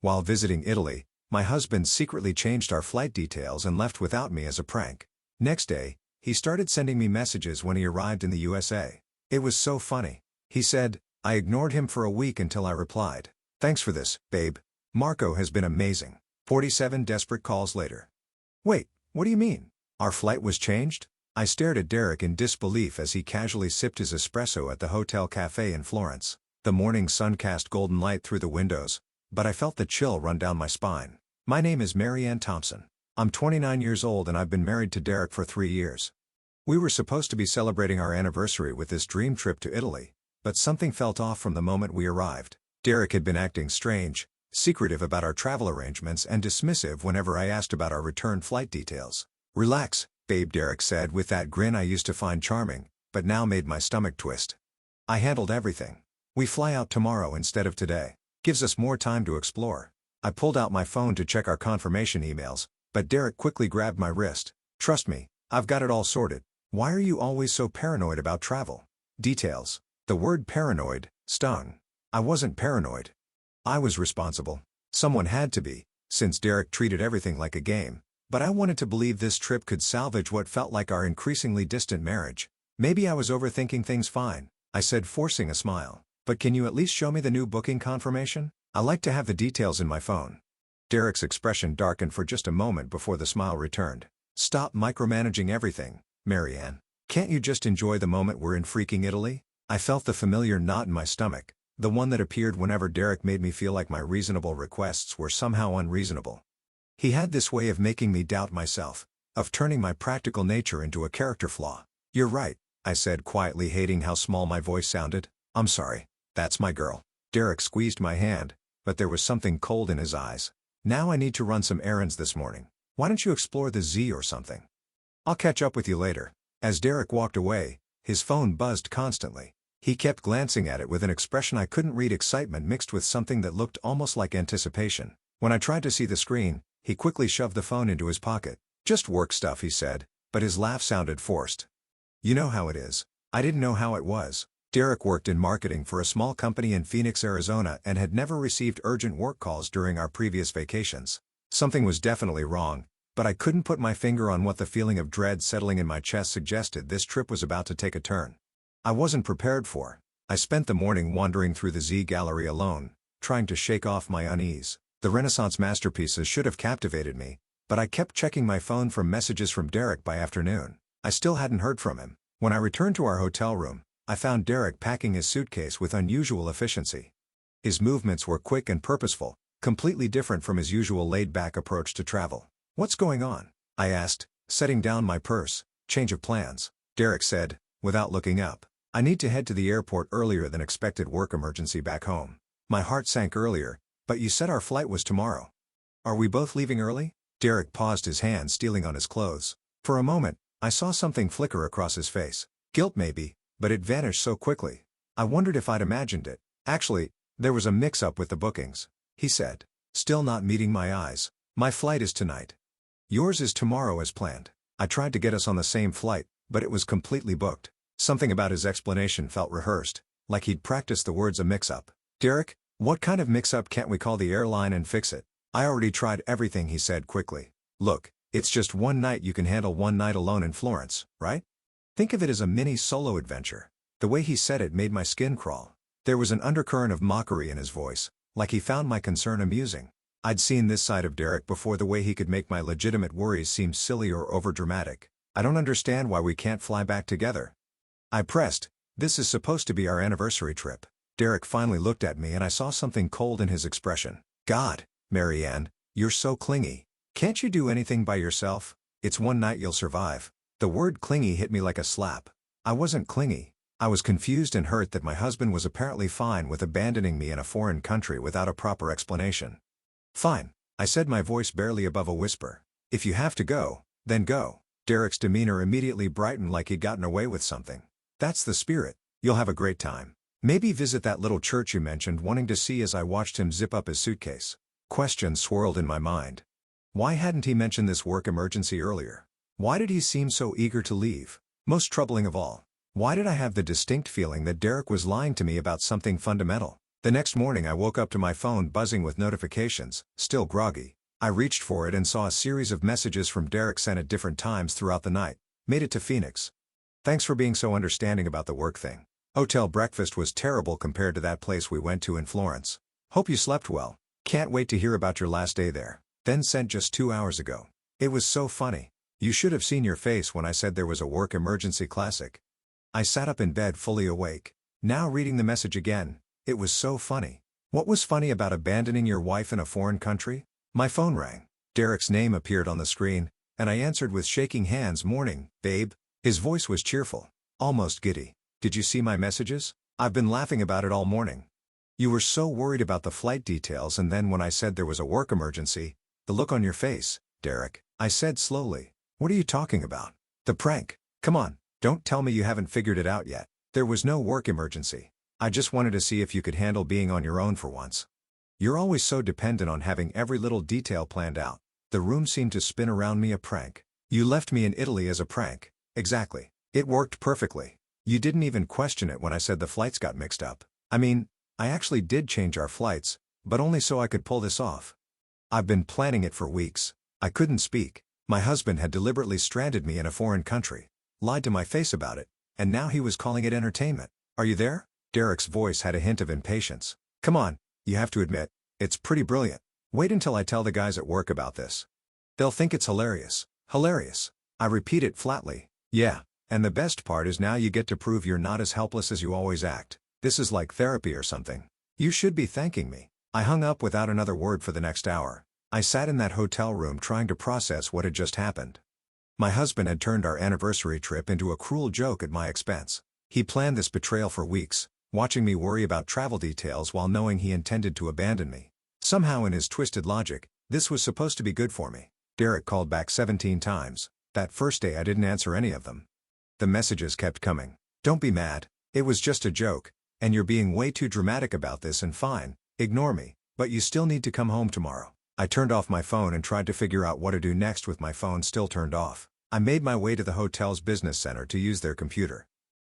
While visiting Italy, my husband secretly changed our flight details and left without me as a prank. Next day, he started sending me messages when he arrived in the USA. It was so funny. He said, I ignored him for a week until I replied. Thanks for this, babe. Marco has been amazing. 47 desperate calls later. Wait, what do you mean? Our flight was changed? I stared at Derek in disbelief as he casually sipped his espresso at the hotel cafe in Florence. The morning sun cast golden light through the windows, but I felt the chill run down my spine. My name is Marianne Thompson. I'm 29 years old and I've been married to Derek for 3 years. We were supposed to be celebrating our anniversary with this dream trip to Italy, but something felt off from the moment we arrived. Derek had been acting strange, secretive about our travel arrangements and dismissive whenever I asked about our return flight details. Relax, babe, Derek said with that grin I used to find charming, but now made my stomach twist. I handled everything. We fly out tomorrow instead of today. Gives us more time to explore. I pulled out my phone to check our confirmation emails, but Derek quickly grabbed my wrist. Trust me, I've got it all sorted. Why are you always so paranoid about travel? Details. The word paranoid stung. I wasn't paranoid. I was responsible. Someone had to be, since Derek treated everything like a game. But I wanted to believe this trip could salvage what felt like our increasingly distant marriage. Maybe I was overthinking things. Fine, I said, forcing a smile. But can you at least show me the new booking confirmation? I like to have the details in my phone. Derek's expression darkened for just a moment before the smile returned. Stop micromanaging everything, Marianne. Can't you just enjoy the moment we're in freaking Italy? I felt the familiar knot in my stomach, the one that appeared whenever Derek made me feel like my reasonable requests were somehow unreasonable. He had this way of making me doubt myself, of turning my practical nature into a character flaw. You're right, I said quietly, hating how small my voice sounded. I'm sorry, that's my girl. Derek squeezed my hand, but there was something cold in his eyes. Now I need to run some errands this morning. Why don't you explore the zoo or something? I'll catch up with you later. As Derek walked away, his phone buzzed constantly. He kept glancing at it with an expression I couldn't read, excitement mixed with something that looked almost like anticipation. When I tried to see the screen, he quickly shoved the phone into his pocket. Just work stuff, he said, but his laugh sounded forced. You know how it is. I didn't know how it was. Derek worked in marketing for a small company in Phoenix, Arizona and had never received urgent work calls during our previous vacations. Something was definitely wrong, but I couldn't put my finger on what the feeling of dread settling in my chest suggested. This trip was about to take a turn I wasn't prepared for. I spent the morning wandering through the Z Gallery alone, trying to shake off my unease. The Renaissance masterpieces should have captivated me, but I kept checking my phone for messages from Derek by afternoon. I still hadn't heard from him. When I returned to our hotel room, I found Derek packing his suitcase with unusual efficiency. His movements were quick and purposeful, completely different from his usual laid-back approach to travel. What's going on? I asked, setting down my purse. Change of plans, Derek said, without looking up. I need to head to the airport earlier than expected. Work emergency back home. My heart sank earlier, but you said our flight was tomorrow. Are we both leaving early? Derek paused, his hand stealing on his clothes. For a moment, I saw something flicker across his face. Guilt maybe, but it vanished so quickly. I wondered if I'd imagined it. Actually, there was a mix-up with the bookings, he said, still not meeting my eyes. My flight is tonight. Yours is tomorrow as planned. I tried to get us on the same flight, but it was completely booked. Something about his explanation felt rehearsed, like he'd practiced the words a mix-up. Derek, what kind of mix-up? Can't we call the airline and fix it? I already tried everything, he said quickly. Look, it's just one night. You can handle one night alone in Florence, right? Think of it as a mini solo adventure. The way he said it made my skin crawl. There was an undercurrent of mockery in his voice, like he found my concern amusing. I'd seen this side of Derek before, the way he could make my legitimate worries seem silly or overdramatic. I don't understand why we can't fly back together. I pressed. This is supposed to be our anniversary trip. Derek finally looked at me and I saw something cold in his expression. God, Marianne, you're so clingy. Can't you do anything by yourself? It's one night, you'll survive. The word clingy hit me like a slap. I wasn't clingy. I was confused and hurt that my husband was apparently fine with abandoning me in a foreign country without a proper explanation. Fine, I said, my voice barely above a whisper. If you have to go, then go. Derek's demeanor immediately brightened, like he'd gotten away with something. That's the spirit. You'll have a great time. Maybe visit that little church you mentioned wanting to see. As I watched him zip up his suitcase, questions swirled in my mind. Why hadn't he mentioned this work emergency earlier? Why did he seem so eager to leave? Most troubling of all, why did I have the distinct feeling that Derek was lying to me about something fundamental? The next morning I woke up to my phone buzzing with notifications, still groggy. I reached for it and saw a series of messages from Derek sent at different times throughout the night. Made it to Phoenix. Thanks for being so understanding about the work thing. Hotel breakfast was terrible compared to that place we went to in Florence. Hope you slept well. Can't wait to hear about your last day there. Then sent just 2 hours ago. It was so funny. You should have seen your face when I said there was a work emergency. Classic. I sat up in bed fully awake. Now reading the message again. It was so funny. What was funny about abandoning your wife in a foreign country? My phone rang. Derek's name appeared on the screen, and I answered with shaking hands. Morning, babe. His voice was cheerful, almost giddy. Did you see my messages? I've been laughing about it all morning. You were so worried about the flight details, and then when I said there was a work emergency, the look on your face, Derek, I said slowly. What are you talking about? The prank. Come on, don't tell me you haven't figured it out yet. There was no work emergency. I just wanted to see if you could handle being on your own for once. You're always so dependent on having every little detail planned out. The room seemed to spin around me. A prank. You left me in Italy as a prank. Exactly. It worked perfectly. You didn't even question it when I said the flights got mixed up. I mean, I actually did change our flights, but only so I could pull this off. I've been planning it for weeks. I couldn't speak. My husband had deliberately stranded me in a foreign country, lied to my face about it, and now he was calling it entertainment. Are you there? Derek's voice had a hint of impatience. Come on, you have to admit, it's pretty brilliant. Wait until I tell the guys at work about this. They'll think it's hilarious. Hilarious. I repeat it flatly. Yeah, and the best part is now you get to prove you're not as helpless as you always act. This is like therapy or something. You should be thanking me. I hung up without another word for the next hour. I sat in that hotel room trying to process what had just happened. My husband had turned our anniversary trip into a cruel joke at my expense. He planned this betrayal for weeks, watching me worry about travel details while knowing he intended to abandon me. Somehow in his twisted logic, this was supposed to be good for me. Derek called back 17 times. That first day I didn't answer any of them. The messages kept coming. Don't be mad. It was just a joke, and you're being way too dramatic about this, and fine, ignore me, but you still need to come home tomorrow. I turned off my phone and tried to figure out what to do next with my phone still turned off. I made my way to the hotel's business center to use their computer.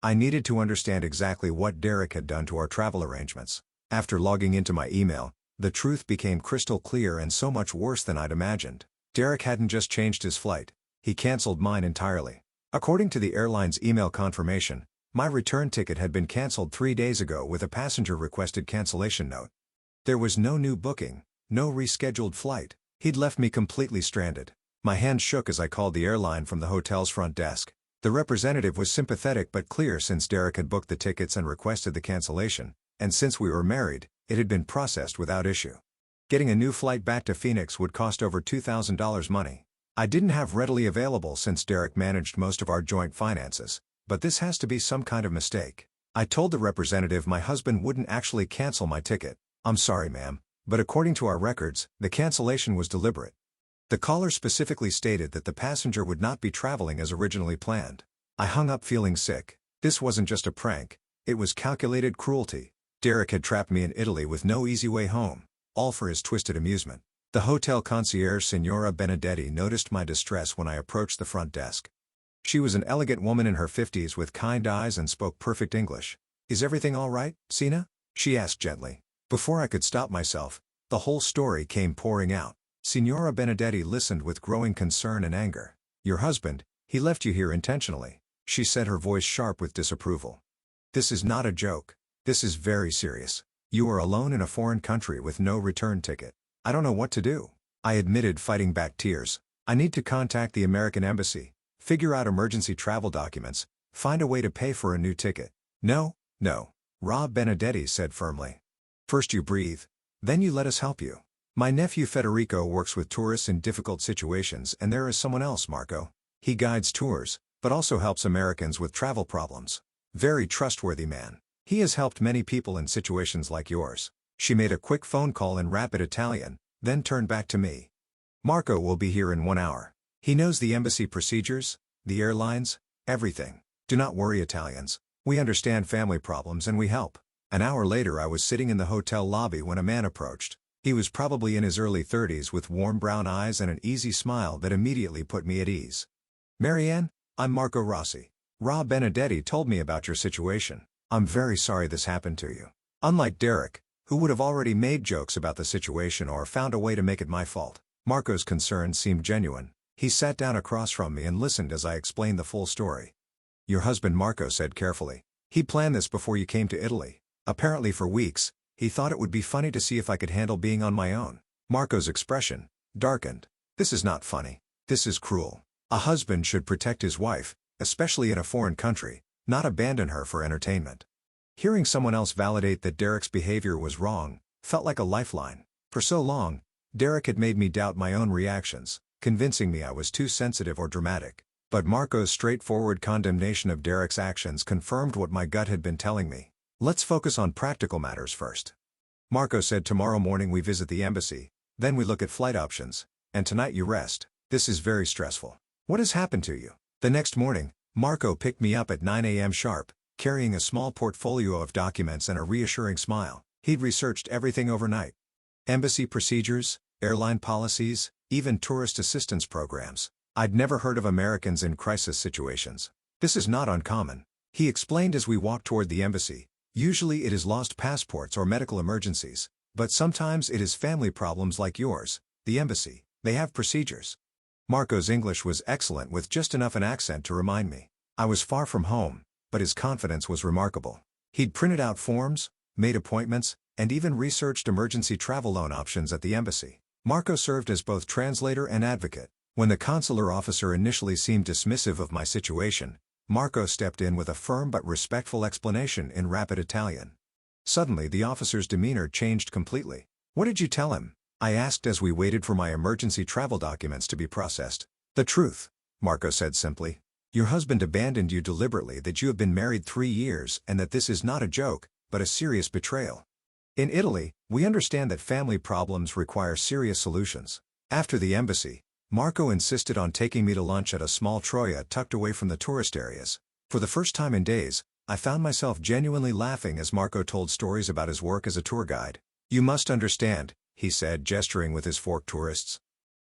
I needed to understand exactly what Derek had done to our travel arrangements. After logging into my email, the truth became crystal clear and so much worse than I'd imagined. Derek hadn't just changed his flight. He canceled mine entirely. According to the airline's email confirmation, my return ticket had been canceled 3 days ago with a passenger-requested cancellation note. There was no new booking, no rescheduled flight. He'd left me completely stranded. My hand shook as I called the airline from the hotel's front desk. The representative was sympathetic but clear since Derek had booked the tickets and requested the cancellation, and since we were married, it had been processed without issue. Getting a new flight back to Phoenix would cost over $2,000 money. I didn't have readily available since Derek managed most of our joint finances, but this has to be some kind of mistake. I told the representative my husband wouldn't actually cancel my ticket. I'm sorry, ma'am, but according to our records, the cancellation was deliberate. The caller specifically stated that the passenger would not be traveling as originally planned. I hung up feeling sick. This wasn't just a prank, it was calculated cruelty. Derek had trapped me in Italy with no easy way home, all for his twisted amusement. The hotel concierge Signora Benedetti noticed my distress when I approached the front desk. She was an elegant woman in her 50s with kind eyes and spoke perfect English. Is everything all right, Sina? She asked gently. Before I could stop myself, the whole story came pouring out. Signora Benedetti listened with growing concern and anger. Your husband, he left you here intentionally, she said, her voice sharp with disapproval. This is not a joke. This is very serious. You are alone in a foreign country with no return ticket. I don't know what to do. I admitted, fighting back tears. I need to contact the American embassy, figure out emergency travel documents, find a way to pay for a new ticket. No, Rob Benedetti said firmly. First you breathe, then you let us help you. My nephew Federico works with tourists in difficult situations, and there is someone else, Marco. He guides tours, but also helps Americans with travel problems. Very trustworthy man. He has helped many people in situations like yours. She made a quick phone call in rapid Italian, then turned back to me. Marco will be here in 1 hour. He knows the embassy procedures, the airlines, everything. Do not worry, Italians. We understand family problems and we help. An hour later I was sitting in the hotel lobby when a man approached. He was probably in his early 30s with warm brown eyes and an easy smile that immediately put me at ease. Marianne, I'm Marco Rossi. Rob Benedetti told me about your situation. I'm very sorry this happened to you. Unlike Derek, who would have already made jokes about the situation or found a way to make it my fault. Marco's concern seemed genuine. He sat down across from me and listened as I explained the full story. Your husband, Marco said carefully. He planned this before you came to Italy. Apparently for weeks, he thought it would be funny to see if I could handle being on my own. Marco's expression darkened. This is not funny. This is cruel. A husband should protect his wife, especially in a foreign country, not abandon her for entertainment. Hearing someone else validate that Derek's behavior was wrong felt like a lifeline. For so long, Derek had made me doubt my own reactions, convincing me I was too sensitive or dramatic. But Marco's straightforward condemnation of Derek's actions confirmed what my gut had been telling me. Let's focus on practical matters first. Marco said tomorrow morning we visit the embassy, then we look at flight options, and tonight you rest. This is very stressful. What has happened to you? The next morning, Marco picked me up at 9 a.m. sharp, carrying a small portfolio of documents and a reassuring smile. He'd researched everything overnight. Embassy procedures, airline policies, even tourist assistance programs. I'd never heard of Americans in crisis situations. This is not uncommon, he explained as we walked toward the embassy. Usually it is lost passports or medical emergencies, but sometimes it is family problems like yours. The embassy, they have procedures. Marco's English was excellent with just enough an accent to remind me I was far from home, but his confidence was remarkable. He'd printed out forms, made appointments, and even researched emergency travel loan options at the embassy. Marco served as both translator and advocate. When the consular officer initially seemed dismissive of my situation, Marco stepped in with a firm but respectful explanation in rapid Italian. Suddenly the officer's demeanor changed completely. What did you tell him? I asked as we waited for my emergency travel documents to be processed. The truth, Marco said simply. Your husband abandoned you deliberately, that you have been married 3 years and that this is not a joke, but a serious betrayal. In Italy, we understand that family problems require serious solutions. After the embassy, Marco insisted on taking me to lunch at a small trattoria tucked away from the tourist areas. For the first time in days, I found myself genuinely laughing as Marco told stories about his work as a tour guide. You must understand, he said, gesturing with his fork tourists.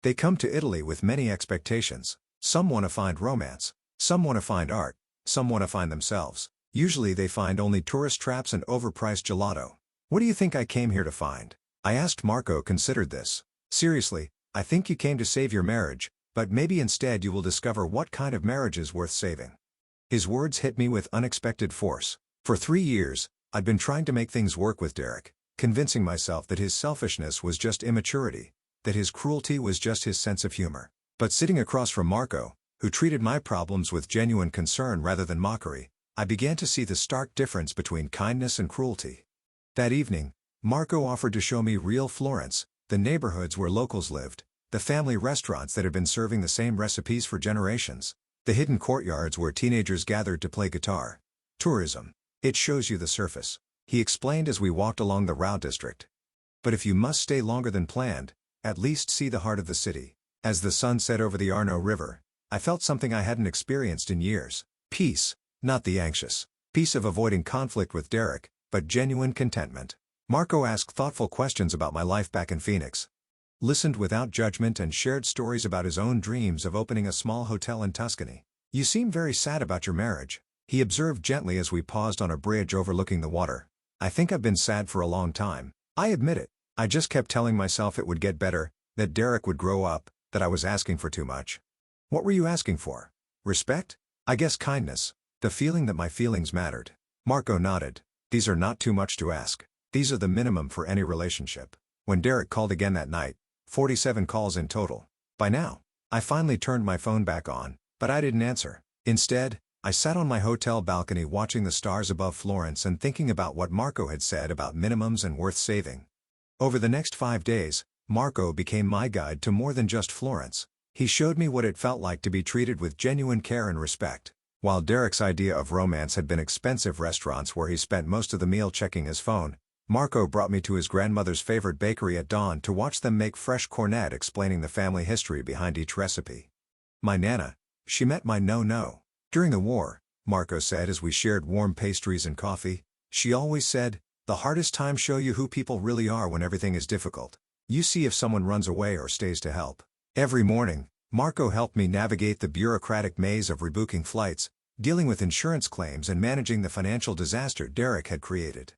They come to Italy with many expectations. Some want to find romance. Some want to find art. Some want to find themselves. Usually they find only tourist traps and overpriced gelato. What do you think I came here to find? I asked. Marco considered this. Seriously, I think you came to save your marriage, but maybe instead you will discover what kind of marriage is worth saving. His words hit me with unexpected force. For 3 years, I'd been trying to make things work with Derek, convincing myself that his selfishness was just immaturity, that his cruelty was just his sense of humor. But sitting across from Marco, who treated my problems with genuine concern rather than mockery, I began to see the stark difference between kindness and cruelty. That evening, Marco offered to show me real Florence, the neighborhoods where locals lived, the family restaurants that had been serving the same recipes for generations, the hidden courtyards where teenagers gathered to play guitar. Tourism. It shows you the surface, he explained as we walked along the Rao district. But if you must stay longer than planned, at least see the heart of the city. As the sun set over the Arno River, I felt something I hadn't experienced in years. Peace, not the anxious peace of avoiding conflict with Derek, but genuine contentment. Marco asked thoughtful questions about my life back in Phoenix, listened without judgment, and shared stories about his own dreams of opening a small hotel in Tuscany. You seem very sad about your marriage, he observed gently as we paused on a bridge overlooking the water. I think I've been sad for a long time. I admit it. I just kept telling myself it would get better, that Derek would grow up, that I was asking for too much. What were you asking for? Respect? I guess kindness. The feeling that my feelings mattered. Marco nodded. These are not too much to ask. These are the minimum for any relationship. When Derek called again that night, 47 calls in total. By now, I finally turned my phone back on, but I didn't answer. Instead, I sat on my hotel balcony watching the stars above Florence and thinking about what Marco had said about minimums and worth saving. Over the next 5 days, Marco became my guide to more than just Florence. He showed me what it felt like to be treated with genuine care and respect. While Derek's idea of romance had been expensive restaurants where he spent most of the meal checking his phone, Marco brought me to his grandmother's favorite bakery at dawn to watch them make fresh cornet, explaining the family history behind each recipe. My Nana, she met my no-no. During the war, Marco said as we shared warm pastries and coffee, she always said, the hardest times show you who people really are. When everything is difficult, you see if someone runs away or stays to help. Every morning, Marco helped me navigate the bureaucratic maze of rebooking flights, dealing with insurance claims, and managing the financial disaster Derek had created.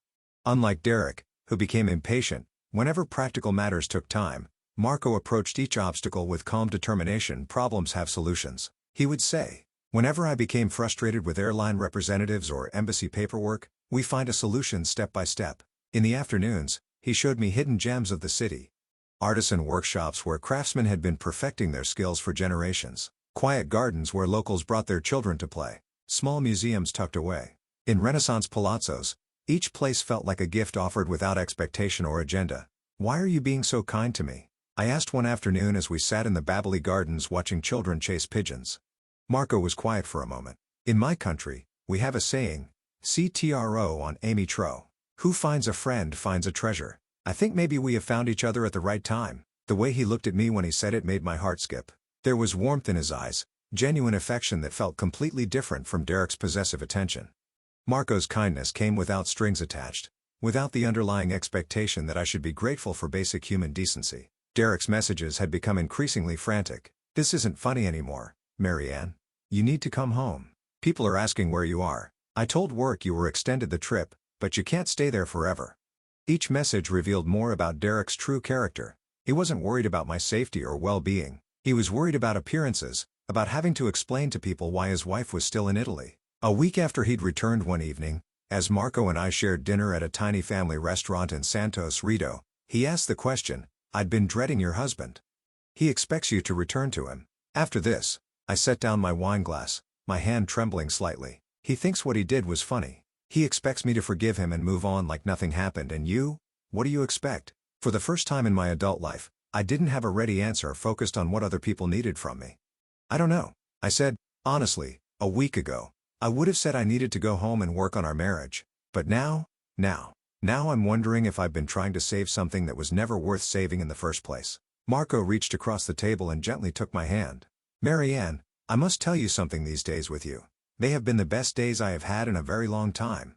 Unlike Derek, who became impatient. Whenever practical matters took time, Marco approached each obstacle with calm determination. Problems have solutions, he would say. Whenever I became frustrated with airline representatives or embassy paperwork, we find a solution step by step. In the afternoons, he showed me hidden gems of the city. Artisan workshops where craftsmen had been perfecting their skills for generations. Quiet gardens where locals brought their children to play. Small museums tucked away in Renaissance palazzos. Each place felt like a gift offered without expectation or agenda. "Why are you being so kind to me?" I asked one afternoon as we sat in the Babili Gardens watching children chase pigeons. Marco was quiet for a moment. "In my country, we have a saying, CTRO on Amy Tro. Who finds a friend finds a treasure. I think maybe we have found each other at the right time." The way he looked at me when he said it made my heart skip. There was warmth in his eyes, genuine affection that felt completely different from Derek's possessive attention. Marco's kindness came without strings attached, without the underlying expectation that I should be grateful for basic human decency. Derek's messages had become increasingly frantic. "This isn't funny anymore, Marianne. You need to come home. People are asking where you are. I told work you were extended the trip, but you can't stay there forever." Each message revealed more about Derek's true character. He wasn't worried about my safety or well-being. He was worried about appearances, about having to explain to people why his wife was still in Italy. A week after he'd returned one evening, as Marco and I shared dinner at a tiny family restaurant in Santos Rito, he asked the question, "I'd been dreading your husband. He expects you to return to him." After this, I set down my wine glass, my hand trembling slightly. "He thinks what he did was funny. He expects me to forgive him and move on like nothing happened, and you? What do you expect?" For the first time in my adult life, I didn't have a ready answer focused on what other people needed from me. "I don't know," I said. "Honestly, a week ago, I would have said I needed to go home and work on our marriage. But now I'm wondering if I've been trying to save something that was never worth saving in the first place." Marco reached across the table and gently took my hand. "Marianne, I must tell you something. These days with you, they have been the best days I have had in a very long time.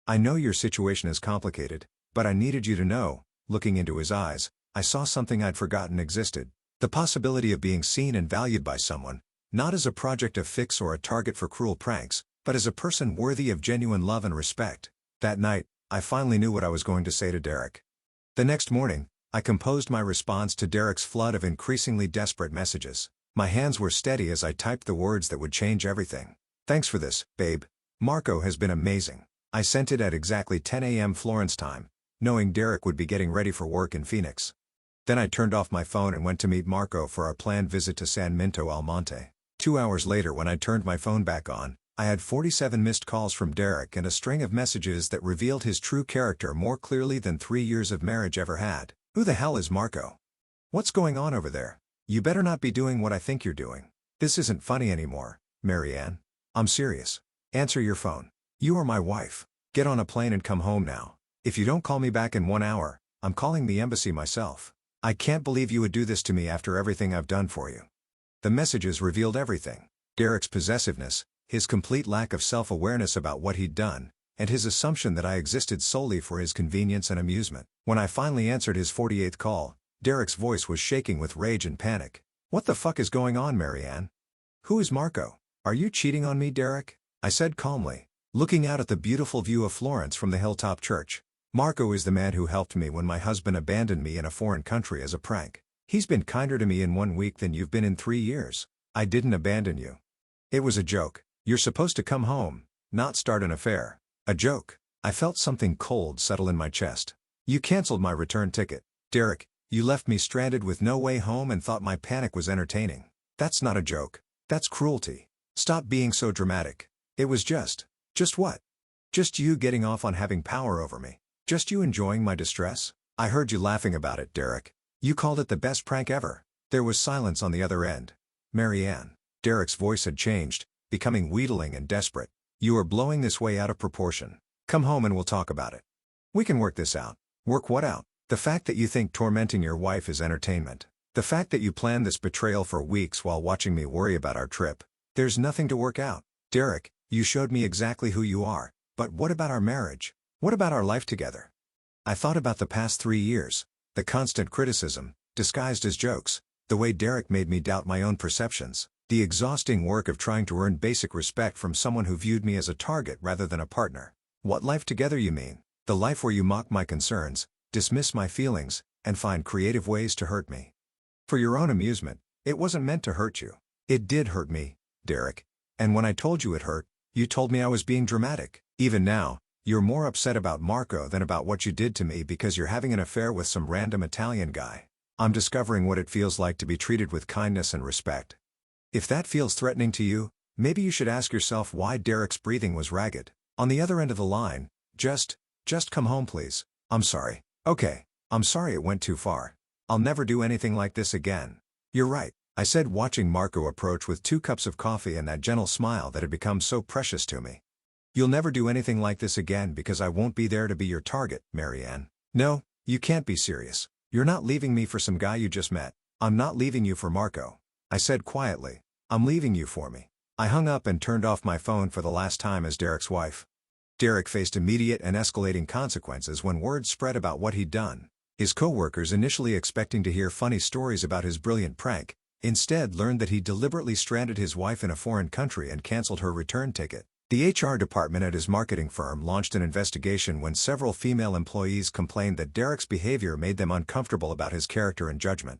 I know your situation is complicated, but I needed you to know." Looking into his eyes, I saw something I'd forgotten existed. The possibility of being seen and valued by someone, not as a project of fix or a target for cruel pranks, but as a person worthy of genuine love and respect. That night, I finally knew what I was going to say to Derek. The next morning, I composed my response to Derek's flood of increasingly desperate messages. My hands were steady as I typed the words that would change everything. "Thanks for this, babe. Marco has been amazing." I sent it at exactly 10 a.m. Florence time, knowing Derek would be getting ready for work in Phoenix. Then I turned off my phone and went to meet Marco for our planned visit to San Minto al Monte. 2 hours later, when I turned my phone back on, I had 47 missed calls from Derek and a string of messages that revealed his true character more clearly than 3 years of marriage ever had. "Who the hell is Marco? What's going on over there? You better not be doing what I think you're doing. This isn't funny anymore, Marianne. I'm serious. Answer your phone. You are my wife. Get on a plane and come home now. If you don't call me back in 1 hour, I'm calling the embassy myself. I can't believe you would do this to me after everything I've done for you." The messages revealed everything. Derek's possessiveness, his complete lack of self-awareness about what he'd done, and his assumption that I existed solely for his convenience and amusement. When I finally answered his 48th call, Derek's voice was shaking with rage and panic. "What the fuck is going on, Marianne? Who is Marco? Are you cheating on me, Derek?" I said calmly, looking out at the beautiful view of Florence from the hilltop church. "Marco is the man who helped me when my husband abandoned me in a foreign country as a prank. He's been kinder to me in 1 week than you've been in 3 years. I didn't abandon you. It was a joke. You're supposed to come home, not start an affair." "A joke?" I felt something cold settle in my chest. "You canceled my return ticket. Derek, you left me stranded with no way home and thought my panic was entertaining. That's not a joke. That's cruelty. Stop being so dramatic. It was just what? Just you getting off on having power over me. Just you enjoying my distress." "I heard you laughing about it, Derek. You called it the best prank ever." There was silence on the other end. "Marianne." Derek's voice had changed, becoming wheedling and desperate. "You are blowing this way out of proportion. Come home and we'll talk about it. We can work this out." "Work what out?" "The fact that you think tormenting your wife is entertainment. The fact that you planned this betrayal for weeks while watching me worry about our trip. There's nothing to work out. Derek, you showed me exactly who you are, but what about our marriage? What about our life together?" I thought about the past 3 years, the constant criticism, disguised as jokes, the way Derek made me doubt my own perceptions, the exhausting work of trying to earn basic respect from someone who viewed me as a target rather than a partner. "What life together you mean? The life where you mock my concerns, dismiss my feelings, and find creative ways to hurt me. For your own amusement, it wasn't meant to hurt you. It did hurt me, Derek. And when I told you it hurt, you told me I was being dramatic. Even now, you're more upset about Marco than about what you did to me because you're having an affair with some random Italian guy. I'm discovering what it feels like to be treated with kindness and respect. If that feels threatening to you, maybe you should ask yourself why Derek's breathing was ragged. On the other end of the line, just come home please. I'm sorry. Okay, I'm sorry it went too far. I'll never do anything like this again. You're right, I said, watching Marco approach with 2 cups of coffee and that gentle smile that had become so precious to me. You'll never do anything like this again because I won't be there to be your target, Marianne. No, you can't be serious. You're not leaving me for some guy you just met. I'm not leaving you for Marco, I said quietly. I'm leaving you for me. I hung up and turned off my phone for the last time as Derek's wife. Derek faced immediate and escalating consequences when word spread about what he'd done. His co-workers, initially expecting to hear funny stories about his brilliant prank, instead learned that he deliberately stranded his wife in a foreign country and canceled her return ticket. The HR department at his marketing firm launched an investigation when several female employees complained that Derek's behavior made them uncomfortable about his character and judgment.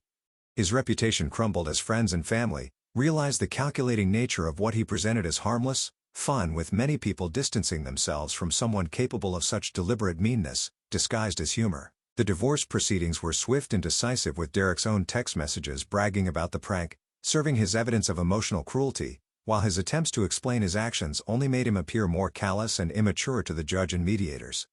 His reputation crumbled as friends and family realized the calculating nature of what he presented as harmless fun, with many people distancing themselves from someone capable of such deliberate meanness, disguised as humor. The divorce proceedings were swift and decisive, with Derek's own text messages bragging about the prank, serving as evidence of emotional cruelty, while his attempts to explain his actions only made him appear more callous and immature to the judge and mediators.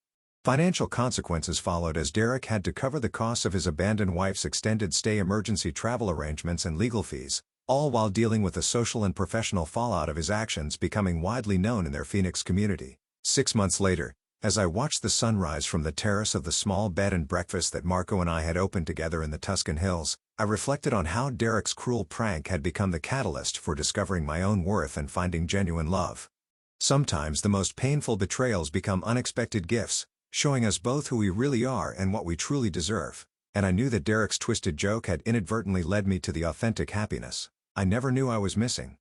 Financial consequences followed as Derek had to cover the costs of his abandoned wife's extended stay, emergency travel arrangements, and legal fees, all while dealing with the social and professional fallout of his actions becoming widely known in their Phoenix community. 6 months later, as I watched the sunrise from the terrace of the small bed and breakfast that Marco and I had opened together in the Tuscan Hills, I reflected on how Derek's cruel prank had become the catalyst for discovering my own worth and finding genuine love. Sometimes the most painful betrayals become unexpected gifts, showing us both who we really are and what we truly deserve. And I knew that Derek's twisted joke had inadvertently led me to the authentic happiness I never knew I was missing.